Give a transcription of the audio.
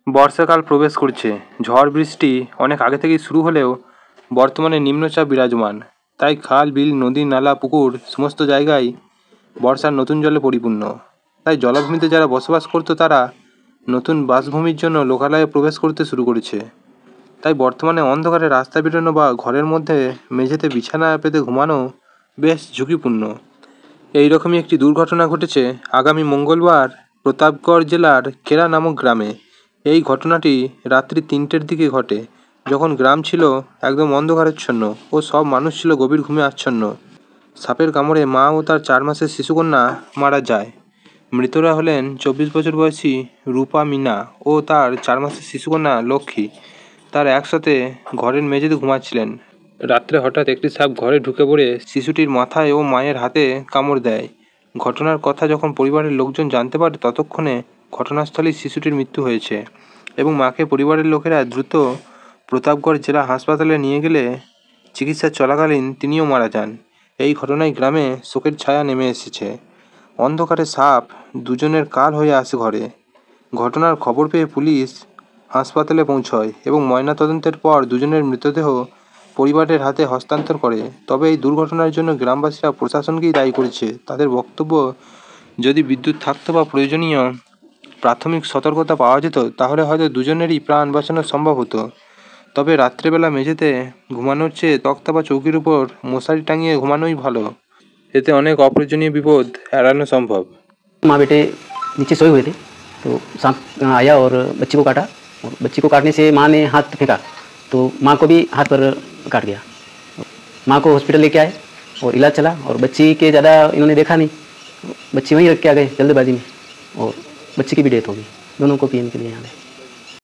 বর্ষাকাল প্রবেশ করছে। ঝড় বৃষ্টি অনেক আগে থেকেই শুরু হলেও বর্তমানে নিম্নচাপ বিরাজমান। তাই খাল, বিল, নদী, নালা, পুকুর সমস্ত জায়গায় বর্ষার নতুন জলে পরিপূর্ণ। তাই জলাভূমিতে যারা বসবাস করতো তারা নতুন বাসভূমির জন্য লোকালয়ে প্রবেশ করতে শুরু করেছে। তাই বর্তমানে অন্ধকারে রাস্তা বেরোনো বা ঘরের মধ্যে মেঝেতে বিছানা পেতে ঘুমানো বেশ ঝুঁকিপূর্ণ। এই রকমই একটি দুর্ঘটনা ঘটেছে আগামী মঙ্গলবার প্রতাপগড় জেলার খেরা নামক গ্রামে। এই ঘটনাটি রাত্রি ৩টের দিকে ঘটে, যখন গ্রাম ছিল একদম অন্ধকারাচ্ছন্ন ও সব মানুষ ছিল গভীর ঘুমে আচ্ছন্ন। সাপের কামড়ে মা ও তার ৪ মাসের শিশুকন্যা মারা যায়। মৃতরা হলেন ২৪ বছর বয়সী রূপা মিনা ও তার ৪ মাসের শিশুকন্যা লক্ষ্মী। তারা একসাথে ঘরের মেঝেতে ঘুমাচ্ছিলেন। রাত্রে হঠাৎ একটি সাপ ঘরে ঢুকে পড়ে শিশুটির মাথায় ও মায়ের হাতে কামড় দেয়। ঘটনার কথা যখন পরিবারের লোকজন জানতে পারে, ততক্ষণে ঘটনাস্থলেই শিশুটির মৃত্যু হয়েছে এবং মাকে পরিবারের লোকেরা দ্রুত প্রতাপগড় জেলা হাসপাতালে নিয়ে গেলে চিকিৎসা চলাকালীন তিনিও মারা যান। এই ঘটনায় গ্রামে শোকের ছায়া নেমে এসেছে। অন্ধকারে সাপ দুজনের কাল হয়ে আসে ঘরে। ঘটনার খবর পেয়ে পুলিশ হাসপাতালে পৌঁছয় এবং ময়নাতদন্তের পর দুজনের মৃতদেহ পরিবারের হাতে হস্তান্তর করে। তবে এই দুর্ঘটনার জন্য গ্রামবাসীরা প্রশাসনকেই দায়ী করেছে। তাদের বক্তব্য, যদি বিদ্যুৎ থাকতো বা প্রয়োজনীয় প্রাথমিক সতর্কতা পাওয়া যেত তাহলে হয়তো দুজনেরই প্রাণ বাঁচানো সম্ভব হতো। তবে রাত্রেবেলা মেঝেতে ঘুমানোর চেয়ে তক্তা বা চৌকির উপর মশারি টাঙিয়ে ঘুমানোই ভালো। এতে অনেক অপ্রয়োজনীয় বিপদ এড়ানো সম্ভব। माँ बेटे नीचे सोए हुए थे तो सांप आया और बच्ची को काटा, और बच्ची को काटने से माँ ने हाथ फेंका तो माँ को भी हाथ पर काट गया। माँ को हॉस्पिटल लेके आए और इलाज चला, और बच्ची के ज़्यादा इन्होंने देखा नहीं, बच्ची वहीं रख के आ गए जल्दबाजी में, और बच्ची की भी डेथ हो गई। दोनों को पीएम के लिए यहाँ गए।